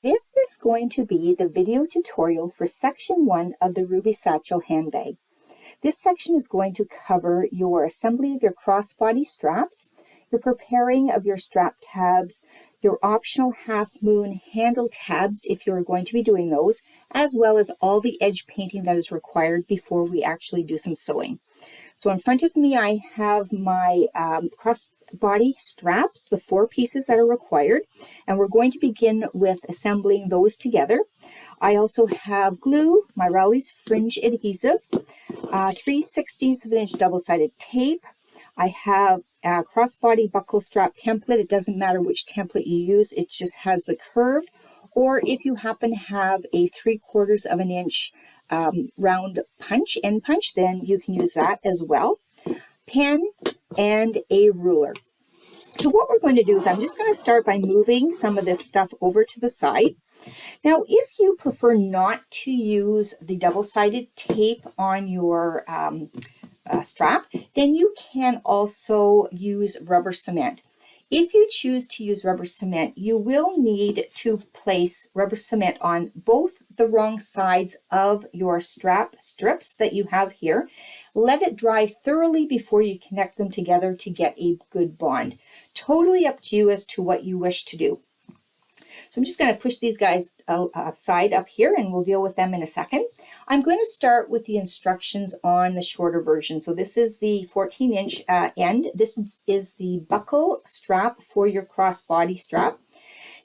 This is going to be the video tutorial for section 1 of the Ruby Satchel handbag. This section is going to cover your assembly of your crossbody straps, your preparing of your strap tabs, your optional half moon handle tabs if you're going to be doing those, as well as all the edge painting that is required before we actually do some sewing. So in front of me I have my crossbody straps, the 4 pieces that are required, and we're going to begin with assembling those together. I also have glue, my Rowley's fringe adhesive, 3/16 of an inch double-sided tape. I have a crossbody buckle strap template. It doesn't matter which template you use, it just has the curve. Or if you happen to have a 3/4 of an inch round end punch, then you can use that as well. Pen and a ruler. So what we're going to do is I'm just going to start by moving some of this stuff over to the side. Now, if you prefer not to use the double-sided tape on your strap, then you can also use rubber cement. If you choose to use rubber cement, you will need to place rubber cement on both the wrong sides of your strap strips that you have here. Let it dry thoroughly before you connect them together to get a good bond. Totally up to you as to what you wish to do. So I'm just going to push these guys aside up here and we'll deal with them in a second. I'm going to start with the instructions on the shorter version. So this is the 14-inch end. This is the buckle strap for your crossbody strap.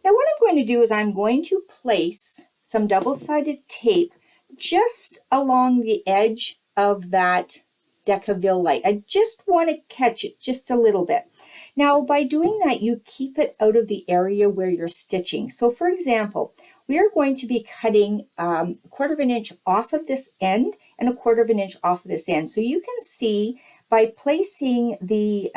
Now what I'm going to do is I'm going to place some double-sided tape just along the edge of that Decaville light. I just want to catch it just a little bit. Now, by doing that, you keep it out of the area where you're stitching. So, for example, we are going to be cutting 1/4 of an inch off of this end and 1/4 of an inch off of this end. So you can see by placing the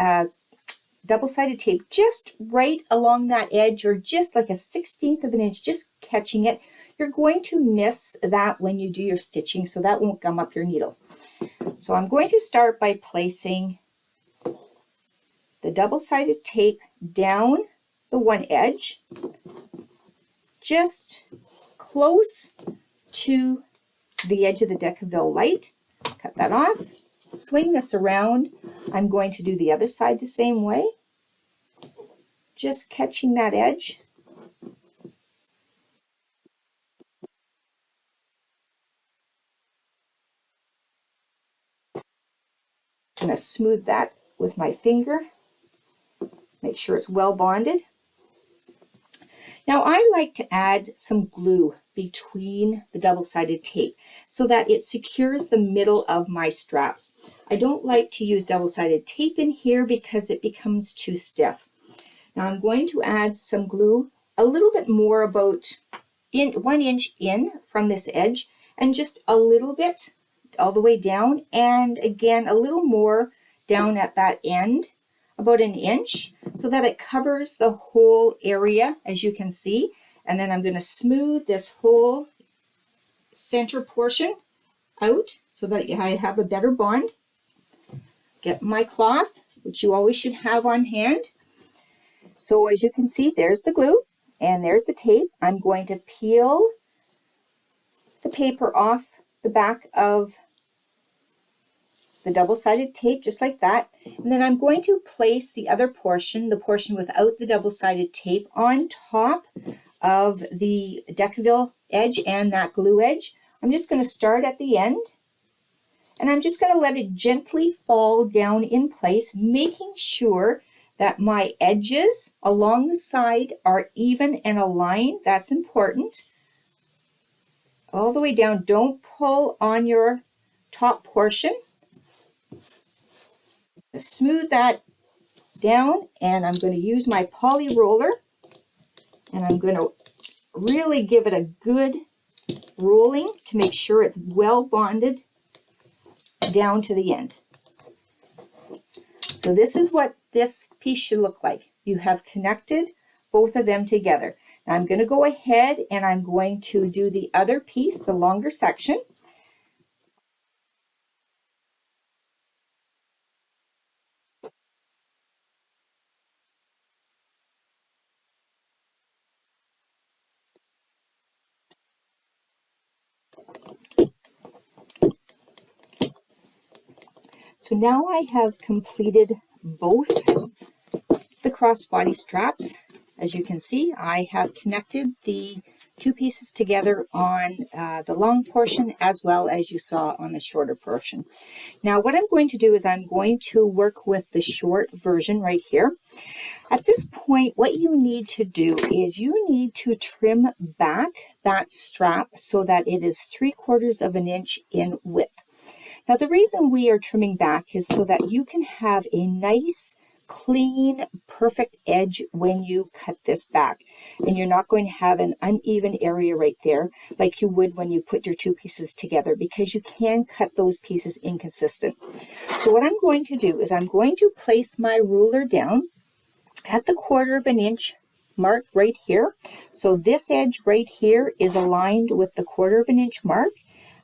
double-sided tape just right along that edge, or just like 1/16 of an inch, just catching it, you're going to miss that when you do your stitching, so that won't gum up your needle. So I'm going to start by placing the double-sided tape down the one edge, just close to the edge of the Decaville light. Cut that off, swing this around. I'm going to do the other side the same way, just catching that edge. I'm going to smooth that with my finger. Make sure it's well bonded. Now I like to add some glue between the double-sided tape so that it secures the middle of my straps. I don't like to use double-sided tape in here because it becomes too stiff. Now I'm going to add some glue, a little bit more, about 1 inch in from this edge, and just a little bit all the way down, and again a little more down at that end, about 1 inch, so that it covers the whole area, as you can see. And then I'm going to smooth this whole center portion out so that I have a better bond. Get my cloth, which you always should have on hand. So as you can see, there's the glue and there's the tape. I'm going to peel the paper off the back of the double-sided tape, just like that. And then I'm going to place the other portion, the portion without the double-sided tape, on top of the Decaville edge and that glue edge. I'm just going to start at the end, and I'm just going to let it gently fall down in place, making sure that my edges along the side are even and aligned. That's important. All the way down. Don't pull on your top portion. Smooth that down, and I'm going to use my poly roller, and I'm going to really give it a good rolling to make sure it's well bonded down to the end. So this is what this piece should look like. You have connected both of them together. Now I'm going to go ahead and I'm going to do the other piece, the longer section. So now I have completed both the crossbody straps. As you can see, I have connected the two pieces together on the long portion as well as you saw on the shorter portion. Now what I'm going to do is I'm going to work with the short version right here. At this point, what you need to do is you need to trim back that strap so that it is 3/4 of an inch in width. Now the reason we are trimming back is so that you can have a nice, clean, perfect edge when you cut this back. And you're not going to have an uneven area right there like you would when you put your two pieces together, because you can cut those pieces inconsistent. So what I'm going to do is I'm going to place my ruler down at the 1/4 of an inch mark right here. So this edge right here is aligned with the 1/4 of an inch mark.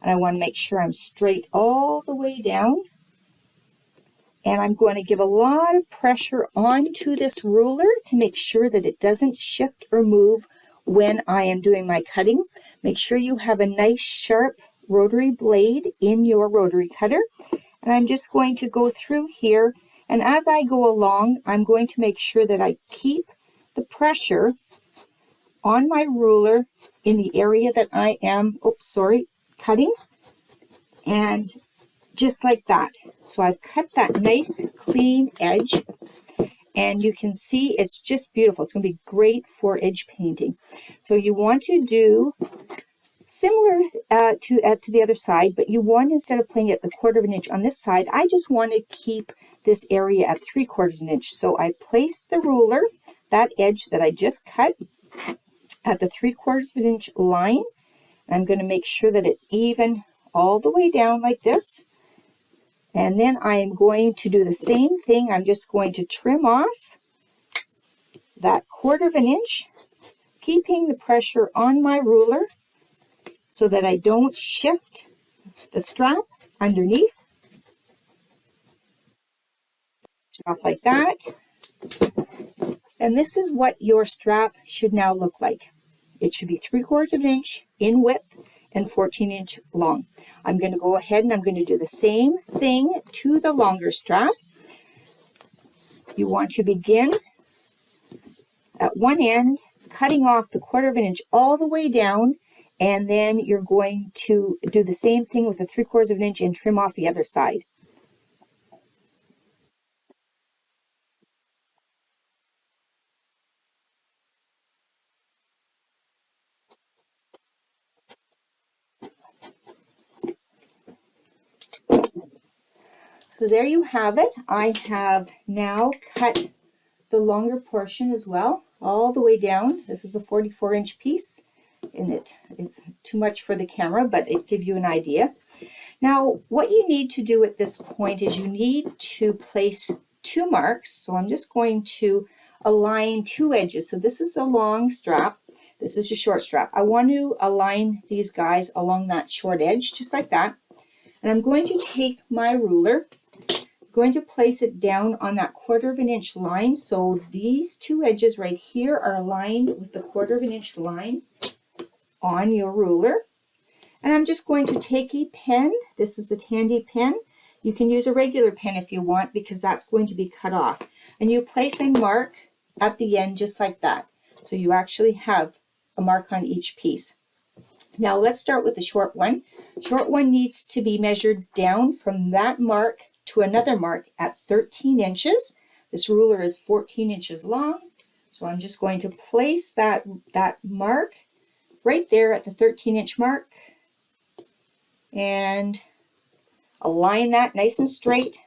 And I want to make sure I'm straight all the way down. And I'm going to give a lot of pressure onto this ruler to make sure that it doesn't shift or move when I am doing my cutting. Make sure you have a nice sharp rotary blade in your rotary cutter. And I'm just going to go through here. And as I go along, I'm going to make sure that I keep the pressure on my ruler in the area that I am, cutting. And just like that. So I've cut that nice clean edge, and you can see it's just beautiful. It's going to be great for edge painting. So you want to do similar to the other side, but you want, instead of playing at the 1/4 of an inch on this side, I just want to keep this area at 3/4 of an inch. So I placed the ruler, that edge that I just cut, at the 3/4 of an inch line. I'm going to make sure that it's even all the way down like this. And then I am going to do the same thing. I'm just going to trim off that 1/4 of an inch, keeping the pressure on my ruler so that I don't shift the strap underneath. Off like that. And this is what your strap should now look like. It should be 3/4 of an inch in width and 14-inch long. I'm going to go ahead and I'm going to do the same thing to the longer strap. You want to begin at one end, cutting off the 1/4 of an inch all the way down, and then you're going to do the same thing with the 3/4 of an inch and trim off the other side. So there you have it. I have now cut the longer portion as well, all the way down. This is a 44-inch piece, and it's too much for the camera, but it gives you an idea. Now, what you need to do at this point is you need to place two marks. So I'm just going to align two edges. So this is a long strap. This is a short strap. I want to align these guys along that short edge, just like that. And I'm going to take my ruler, going to place it down on that 1/4 of an inch line. So these two edges right here are aligned with the 1/4 of an inch line on your ruler. And I'm just going to take a pen. This is the Tandy pen. You can use a regular pen if you want, because that's going to be cut off. And you place a mark at the end just like that. So you actually have a mark on each piece. Now let's start with the short one. Short one needs to be measured down from that mark to another mark at 13 inches. This ruler is 14 inches long. So I'm just going to place that mark right there at the 13-inch mark and align that nice and straight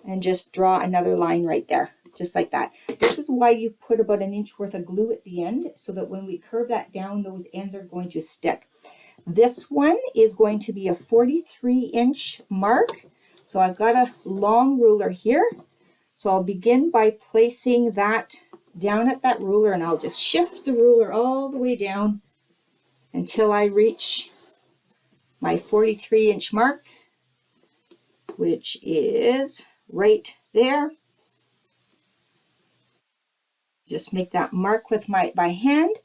and just draw another line right there, just like that. This is why you put about an inch worth of glue at the end, so that when we curve that down, those ends are going to stick. This one is going to be a 43-inch mark. So I've got a long ruler here. So I'll begin by placing that down at that ruler, and I'll just shift the ruler all the way down until I reach my 43-inch mark, which is right there. Just make that mark with by hand.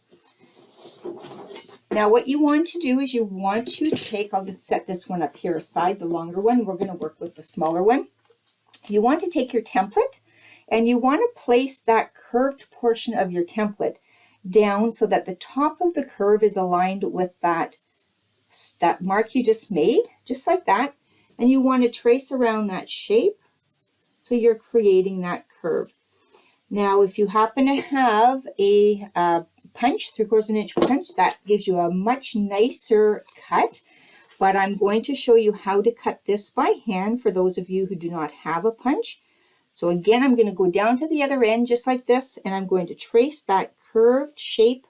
Now what you want to do is you want to take, I'll just set this one up here aside, the longer one. We're going to work with the smaller one. You want to take your template and you want to place that curved portion of your template down so that the top of the curve is aligned with that mark you just made, just like that. And you want to trace around that shape so you're creating that curve. Now, if you happen to have a punch, 3/4 inch punch, that gives you a much nicer cut. But I'm going to show you how to cut this by hand for those of you who do not have a punch. So again, I'm going to go down to the other end just like this, and I'm going to trace that curved shape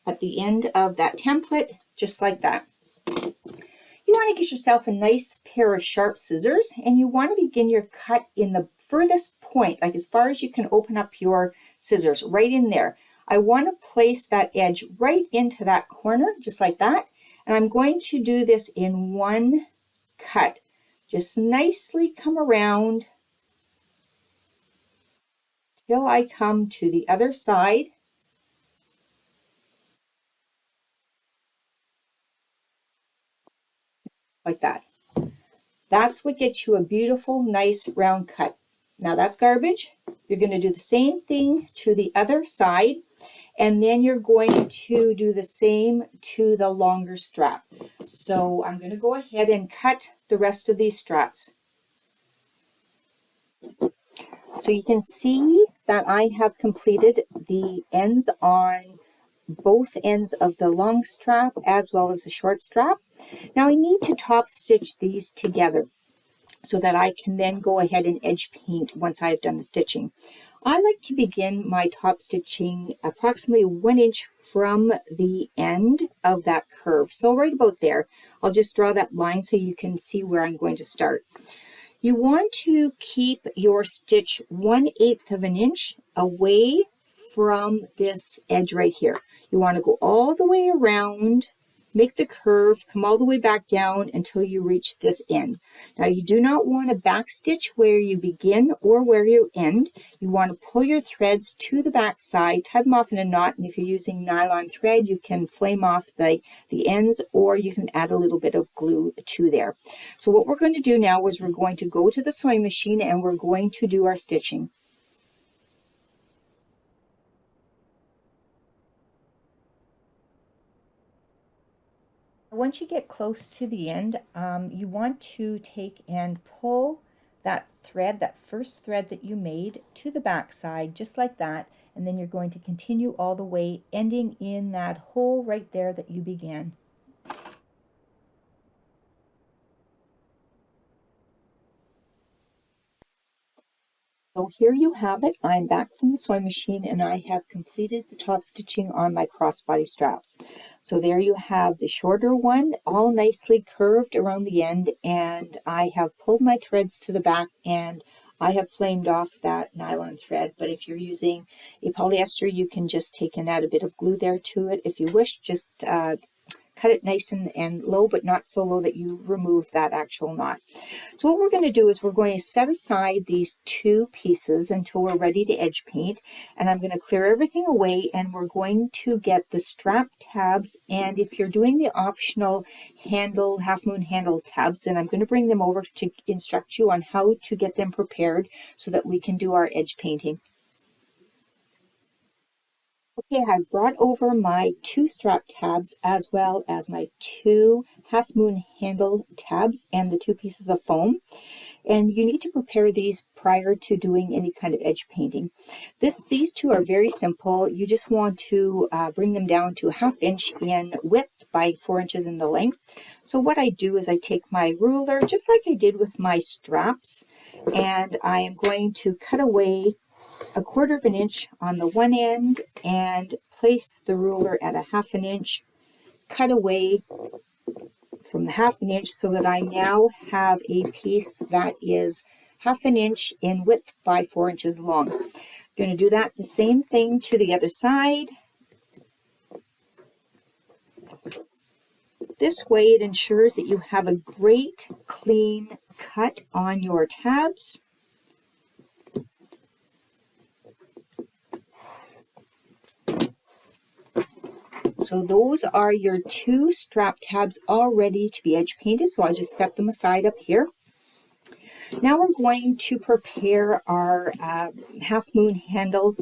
at the end of that template, just like that. You want to get yourself a nice pair of sharp scissors, and you want to begin your cut in the furthest point, like as far as you can open up your scissors, right in there. I want to place that edge right into that corner, just like that. And I'm going to do this in one cut. Just nicely come around till I come to the other side. Like that. That's what gets you a beautiful, nice round cut. Now that's garbage. You're going to do the same thing to the other side, and then you're going to do the same to the longer strap. So I'm going to go ahead and cut the rest of these straps. So you can see that I have completed the ends on both ends of the long strap as well as the short strap. Now I need to top stitch these together so that I can then go ahead and edge paint once I've done the stitching. I like to begin my top stitching approximately 1 inch from the end of that curve. So right about there, I'll just draw that line so you can see where I'm going to start. You want to keep your stitch 1/8 of an inch away from this edge right here. You want to go all the way around, make the curve, come all the way back down until you reach this end. Now you do not want to back stitch where you begin or where you end. You want to pull your threads to the back side, tie them off in a knot, and if you're using nylon thread, you can flame off the ends, or you can add a little bit of glue to there. So what we're going to do now is we're going to go to the sewing machine and we're going to do our stitching. Once you get close to the end, you want to take and pull that thread, that first thread that you made, to the back side, just like that, and then you're going to continue all the way, ending in that hole right there that you began. So here you have it. I'm back from the sewing machine and I have completed the top stitching on my crossbody straps. So there you have the shorter one, all nicely curved around the end, and I have pulled my threads to the back and I have flamed off that nylon thread. But if you're using a polyester, you can just take and add a bit of glue there to it. If you wish, just cut it nice and low, but not so low that you remove that actual knot. So what we're going to do is we're going to set aside these two pieces until we're ready to edge paint, and I'm going to clear everything away, and we're going to get the strap tabs, and if you're doing the optional handle, half moon handle tabs, then I'm going to bring them over to instruct you on how to get them prepared so that we can do our edge painting. Okay, I've brought over my two strap tabs as well as my two half moon handle tabs and the two pieces of foam. And you need to prepare these prior to doing any kind of edge painting. These two are very simple. You just want to bring them down to 1/2 inch in width by 4 inches in the length. So what I do is I take my ruler, just like I did with my straps, and I am going to cut away 1/4 inch on the one end and place the ruler at 1/2 inch, cut away from the 1/2 inch so that I now have a piece that is 1/2 inch in width by 4 inches long. I'm going to do that the same thing to the other side. This way it ensures that you have a great clean cut on your tabs. So those are your 2 strap tabs all ready to be edge painted. So I'll just set them aside up here. Now we're going to prepare our half moon handle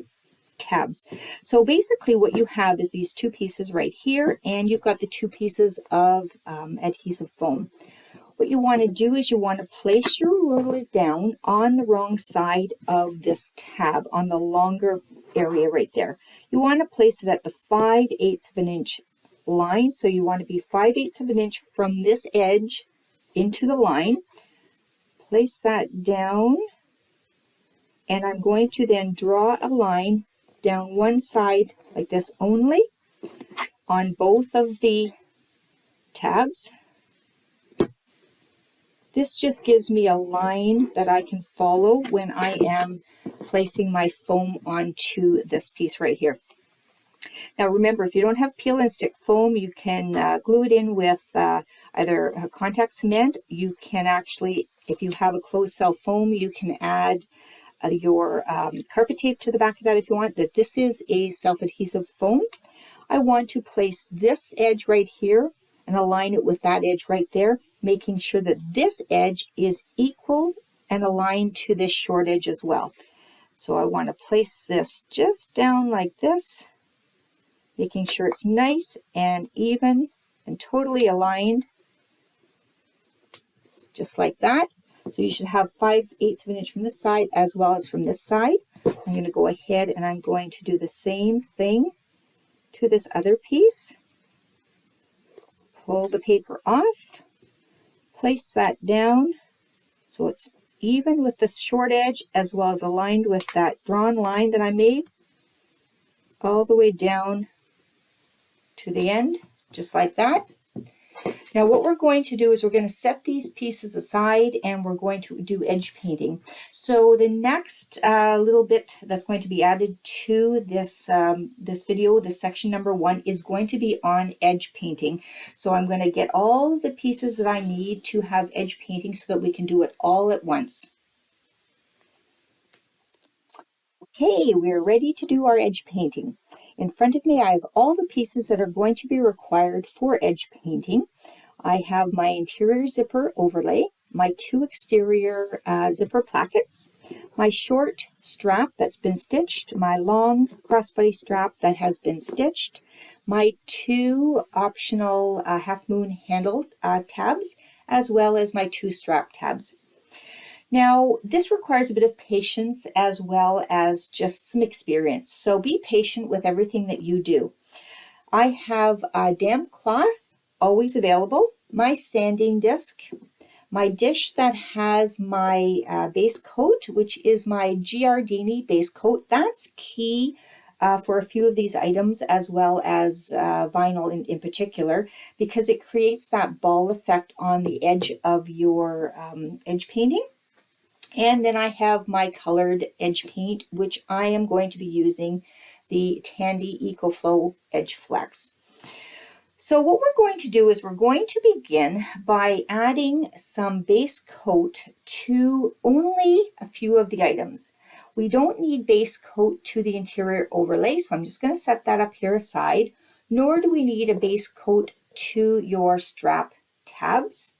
tabs. So basically what you have is these 2 pieces right here, and you've got the 2 pieces of adhesive foam. What you want to do is you want to place your ruler down on the wrong side of this tab, on the longer area right there. You want to place it at the 5/8 of an inch line. So you want to be 5/8 of an inch from this edge into the line. Place that down, and I'm going to then draw a line down one side like this only on both of the tabs. This just gives me a line that I can follow when I am placing my foam onto this piece right here. Now remember, if you don't have peel and stick foam, you can glue it in with either contact cement. You can actually, if you have a closed cell foam, you can add your carpet tape to the back of that if you want. But this is a self-adhesive foam. I want to place this edge right here and align it with that edge right there, making sure that this edge is equal and aligned to this short edge as well. So I want to place this just down like this, making sure it's nice and even and totally aligned, just like that. So you should have 5/8 of an inch from this side as well as from this side. I'm going to go ahead and I'm going to do the same thing to this other piece. Pull the paper off, place that down so it's even with this short edge as well as aligned with that drawn line that I made all the way down to the end, just like that. Now what we're going to do is we're going to set these pieces aside and we're going to do edge painting. So the next little bit that's going to be added to this, this video, this section number 1, is going to be on edge painting. So I'm going to get all the pieces that I need to have edge painting so that we can do it all at once. Okay, we're ready to do our edge painting. In front of me I have all the pieces that are going to be required for edge painting. I have my interior zipper overlay, my 2 exterior zipper plackets, my short strap that's been stitched, my long crossbody strap that has been stitched, my 2 optional half moon handle tabs, as well as my 2 strap tabs. Now, this requires a bit of patience as well as just some experience. So be patient with everything that you do. I have a damp cloth always available, my sanding disc, my dish that has my base coat, which is my Giardini base coat. That's key for a few of these items, as well as vinyl in particular, because it creates that ball effect on the edge of your edge painting. And then I have my colored edge paint, which I am going to be using the Tandy EcoFlow Edge Flex. So what we're going to do is we're going to begin by adding some base coat to only a few of the items. We don't need base coat to the interior overlay, so I'm just going to set that up here aside, nor do we need a base coat to your strap tabs.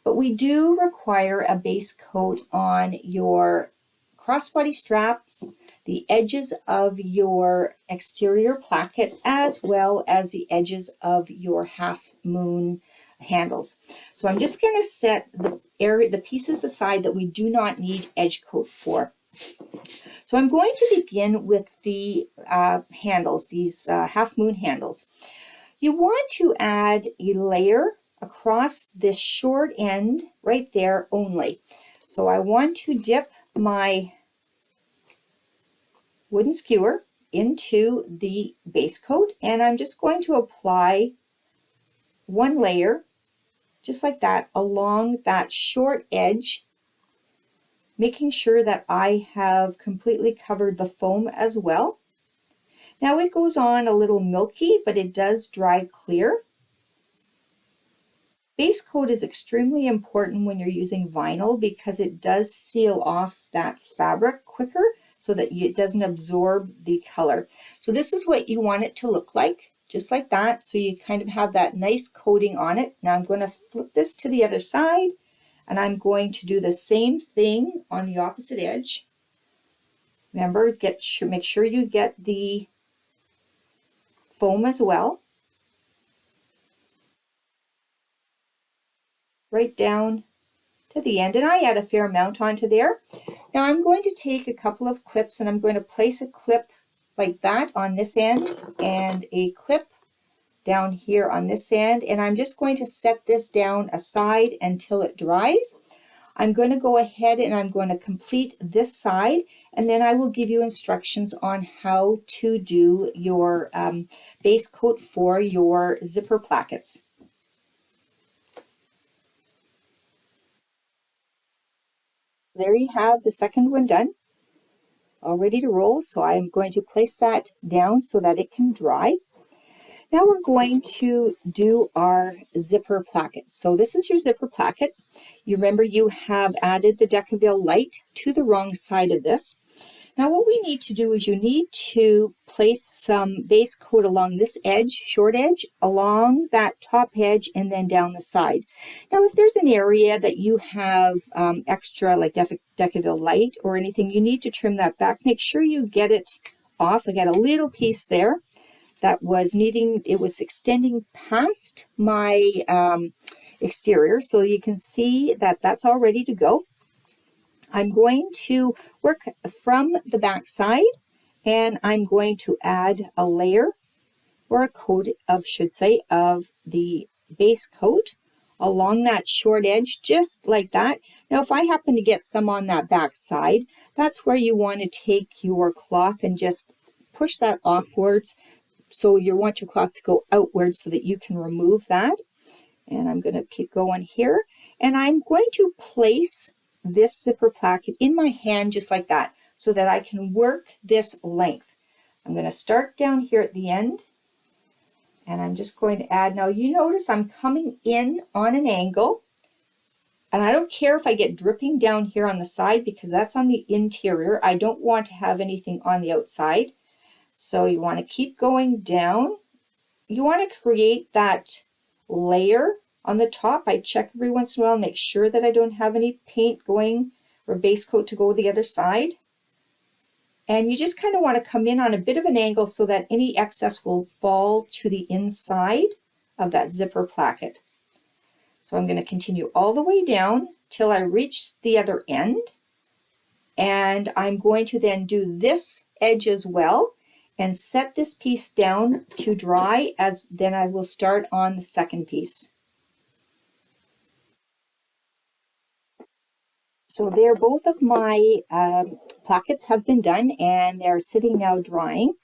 But we do require a base coat on your crossbody straps, the edges of your exterior placket, as well as the edges of your half moon handles. So I'm just going to set the pieces aside that we do not need edge coat for. So I'm going to begin with the handles, these half moon handles. You want to add a layer across this short end right there only. So I want to dip my wooden skewer into the base coat, and I'm just going to apply one layer just like that along that short edge, making sure that I have completely covered the foam as well. Now it goes on a little milky, but it does dry clear. Base coat is extremely important when you're using vinyl because it does seal off that fabric quicker so that it doesn't absorb the color. So this is what you want it to look like. just like that. So you kind of have that nice coating on it. Now I'm going to flip this to the other side, and I'm going to do the same thing on the opposite edge. Remember, make sure you get the foam as well, right down to the end, and I add a fair amount onto there. Now I'm going to take a couple of clips, and I'm going to place a clip like that on this end and a clip down here on this end, and I'm just going to set this down aside until it dries. I'm going to go ahead and I'm going to complete this side, and then I will give you instructions on how to do your base coat for your zipper plackets. There you have the second one done, all ready to roll. So I'm going to place that down so that it can dry. Now we're going to do our zipper placket. So this is your zipper placket. You remember you have added the Decaville light to the wrong side of this. Now what we need to do is you need to place some base coat along this edge, short edge, along that top edge, and then down the side. Now if there's an area that you have extra like Decaville light or anything, you need to trim that back. Make sure you get it off. I got a little piece there that was it was extending past my exterior, so you can see that that's all ready to go. I'm going to work from the back side, and I'm going to add a layer or a coat of the base coat along that short edge, just like that. Now if I happen to get some on that back side, that's where you want to take your cloth and just push that offwards. So you want your cloth to go outwards so that you can remove that. And I'm going to keep going here. And I'm going to place this zipper placket in my hand just like that so that I can work this length. I'm going to start down here at the end. And I'm just going to add. Now you notice I'm coming in on an angle. And I don't care if I get dripping down here on the side because that's on the interior. I don't want to have anything on the outside. So you want to keep going down. You want to create that layer on the top. I check every once in a while, make sure that I don't have any paint going or base coat to go the other side. And you just kind of want to come in on a bit of an angle so that any excess will fall to the inside of that zipper placket. So I'm going to continue all the way down till I reach the other end. And I'm going to then do this edge as well and set this piece down to dry, as then I will start on the second piece. So there, both of my plackets have been done and they're sitting now drying.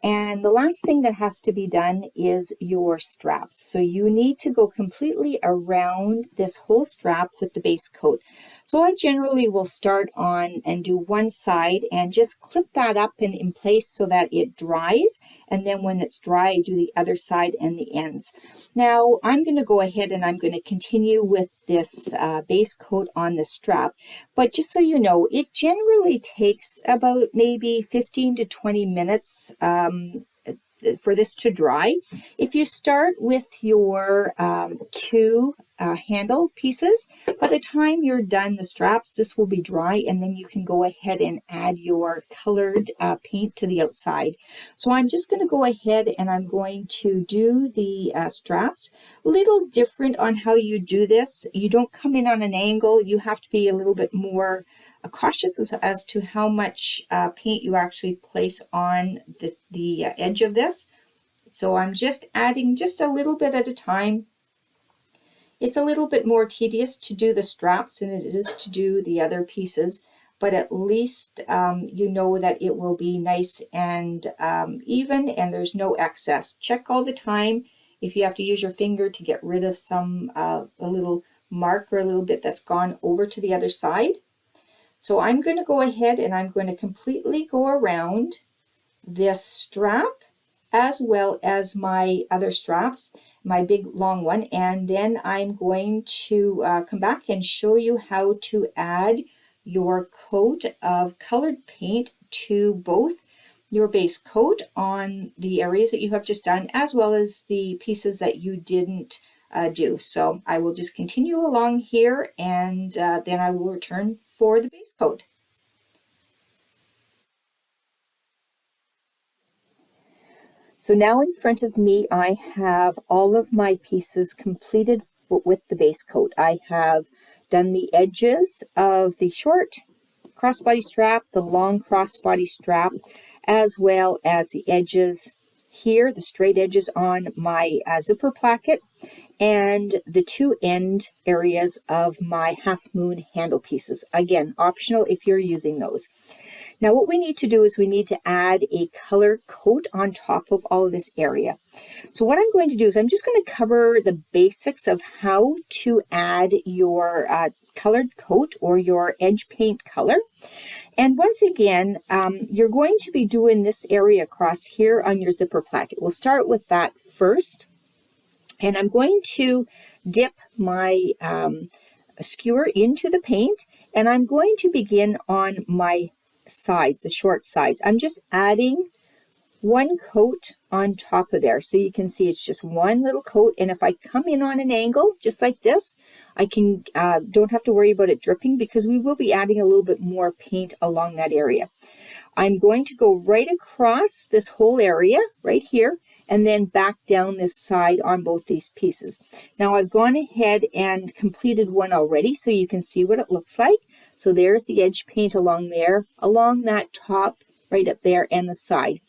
And the last thing that has to be done is your straps. So you need to go completely around this whole strap with the base coat. So I generally will start on and do one side and just clip that up in place so that it dries. And then when it's dry, I do the other side and the ends. Now I'm going to go ahead and I'm going to continue with this base coat on the strap. But just so you know, it generally takes about maybe 15 to 20 minutes for this to dry. If you start with your two handle pieces, by the time you're done the straps, this will be dry, and then you can go ahead and add your colored paint to the outside. So I'm just going to go ahead and I'm going to do the straps. A little different on how you do this. You don't come in on an angle. You have to be a little bit more cautious as to how much paint you actually place on the edge of this. So I'm just adding just a little bit at a time. It's a little bit more tedious to do the straps than it is to do the other pieces, but at least you know that it will be nice and even, and there's no excess. Check all the time if you have to use your finger to get rid of some a little mark or a little bit that's gone over to the other side. So I'm going to go ahead and I'm going to completely go around this strap as well as my other straps, my big long one, and then I'm going to come back and show you how to add your coat of colored paint to both your base coat on the areas that you have just done, as well as the pieces that you didn't do. So I will just continue along here, and then I will return for the base coat. So now in front of me, I have all of my pieces completed with the base coat. I have done the edges of the short crossbody strap, the long crossbody strap, as well as the edges here, the straight edges on my zipper placket, and the two end areas of my half moon handle pieces. Again, optional if you're using those. Now what we need to do is we need to add a color coat on top of all of this area. So what I'm going to do is I'm just going to cover the basics of how to add your colored coat or your edge paint color. And once again, you're going to be doing this area across here on your zipper placket. We'll start with that first. And I'm going to dip my skewer into the paint, and I'm going to begin on my sides, the short sides. I'm just adding one coat on top of there. So you can see it's just one little coat. And if I come in on an angle, just like this, I can don't have to worry about it dripping, because we will be adding a little bit more paint along that area. I'm going to go right across this whole area right here, and then back down this side on both these pieces. Now I've gone ahead and completed one already, so you can see what it looks like. So there's the edge paint along there, along that top right up there, and the side.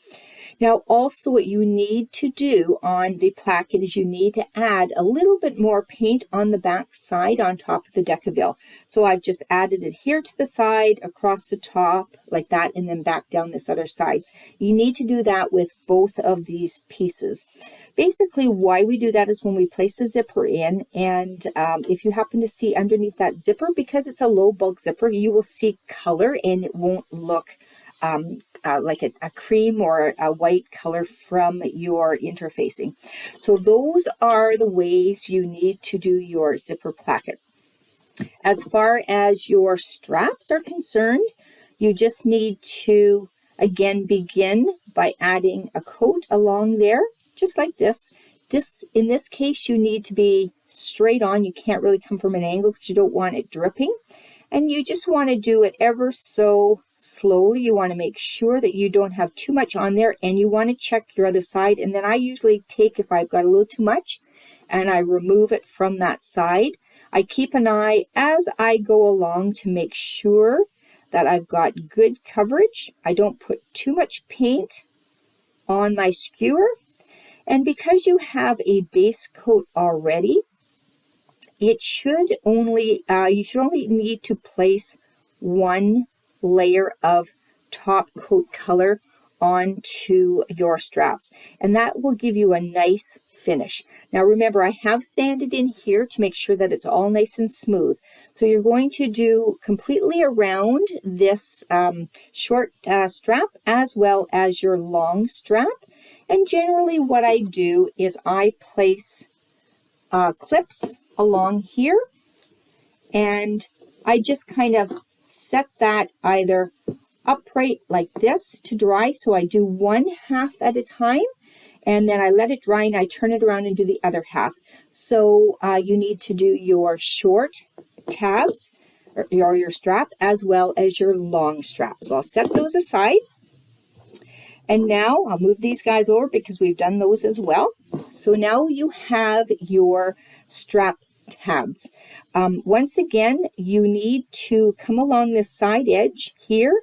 Now also what you need to do on the placket is you need to add a little bit more paint on the back side on top of the decaville. So I've just added it here to the side, across the top like that, and then back down this other side. You need to do that with both of these pieces. Basically why we do that is when we place the zipper in, and if you happen to see underneath that zipper, because it's a low bulk zipper, you will see color and it won't look like a cream or a white color from your interfacing. So those are the ways you need to do your zipper placket. As far as your straps are concerned, you just need to again begin by adding a coat along there, just like this. In this case, you need to be straight on. You can't really come from an angle because you don't want it dripping. And you just want to do it ever so slowly. You want to make sure that you don't have too much on there, and you want to check your other side. And then I usually take, if I've got a little too much, and I remove it from that side. I keep an eye as I go along to make sure that I've got good coverage. I don't put too much paint on my skewer. And because you have a base coat already, it should only, you should only need to place one layer of top coat color onto your straps, and that will give you a nice finish. Now remember, I have sanded in here to make sure that it's all nice and smooth. So you're going to do completely around this short strap as well as your long strap. And generally what I do is I place clips along here, and I just kind of set that either upright like this to dry. So I do one half at a time, and then I let it dry and I turn it around and do the other half. So you need to do your short tabs or your strap as well as your long strap. So I'll set those aside. And now I'll move these guys over because we've done those as well. So now you have your strap tabs. Once again, you need to come along this side edge here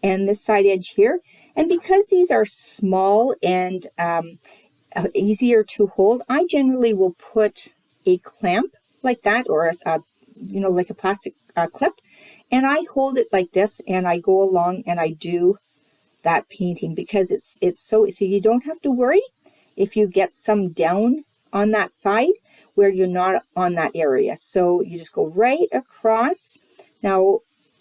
and this side edge here. And because these are small and easier to hold, I generally will put a clamp like that, or like a plastic clip, and I hold it like this, and I go along and I do that painting, because it's so you don't have to worry if you get some down on that side where you're not on that area. So you just go right across. Now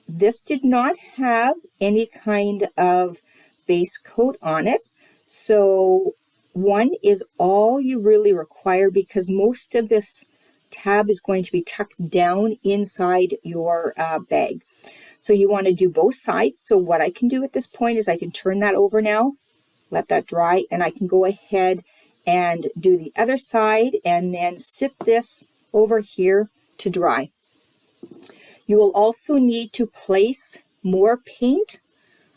this did not have any kind of base coat on it, so one is all you really require, because most of this tab is going to be tucked down inside your bag. So you want to do both sides. So what I can do at this point is I can turn that over now, let that dry, and I can go ahead and do the other side and then sit this over here to dry. You will also need to place more paint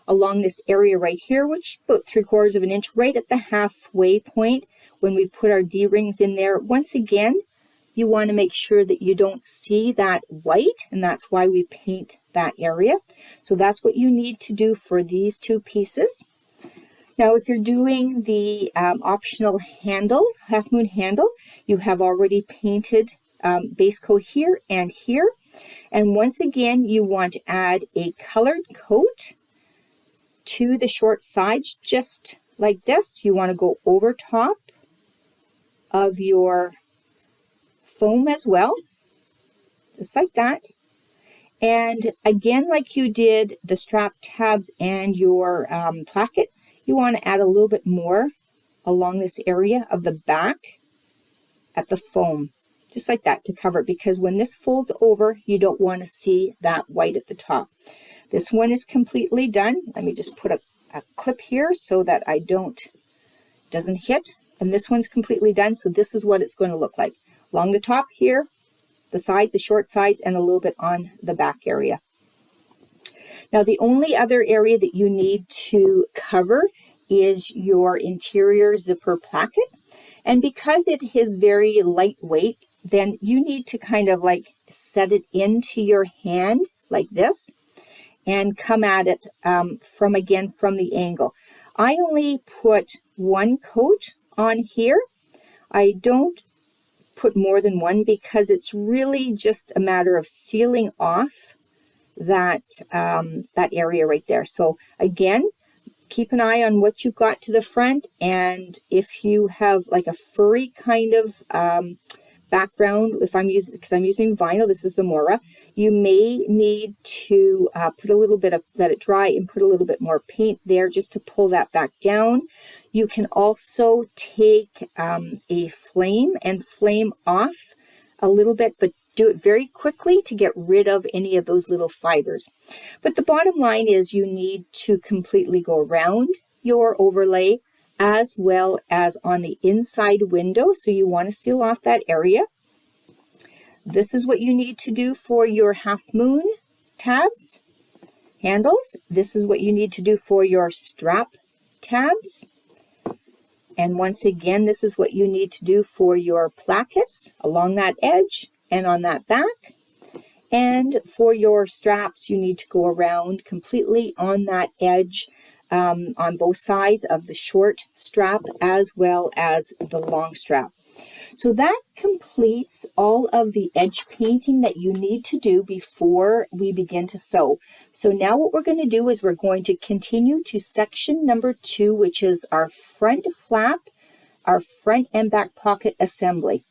along this area right here, which is about 3/4 of an inch, right at the halfway point when we put our D-rings in there. Once again, you want to make sure that you don't see that white, and that's why we paint that area. So that's what you need to do for these two pieces. Now, if you're doing the optional handle, half moon handle, you have already painted base coat here and here. And once again, you want to add a colored coat to the short sides, just like this. You want to go over top of your foam as well, just like that. And again, like you did the strap tabs and your placket, you want to add a little bit more along this area of the back at the foam, just like that, to cover it, because when this folds over, you don't want to see that white at the top. This one is completely done. Let me just put a clip here so that I doesn't hit. And this one's completely done, so this is what it's going to look like. Along the top here, the sides, the short sides, and a little bit on the back area. Now, the only other area that you need to cover is your interior zipper placket. And because it is very lightweight, then you need to kind of like set it into your hand like this and come at it from the angle. I only put one coat on here. I don't put more than one because it's really just a matter of sealing off that area right there. So again, keep an eye on what you've got to the front, and if you have like a furry kind of background, because I'm using vinyl, this is Amora, you may need to put a little bit of, let it dry and put a little bit more paint there just to pull that back down. You can also take a flame and flame off a little bit, but do it very quickly to get rid of any of those little fibers. But the bottom line is you need to completely go around your overlay as well as on the inside window. So you want to seal off that area. This is what you need to do for your half moon tabs, handles. This is what you need to do for your strap tabs. And once again, this is what you need to do for your plackets along that edge and on that back. And for your straps, you need to go around completely on that edge on both sides of the short strap as well as the long strap. So that completes all of the edge painting that you need to do before we begin to sew. So now what we're going to do is we're going to continue to section number 2, which is our front flap, our front and back pocket assembly.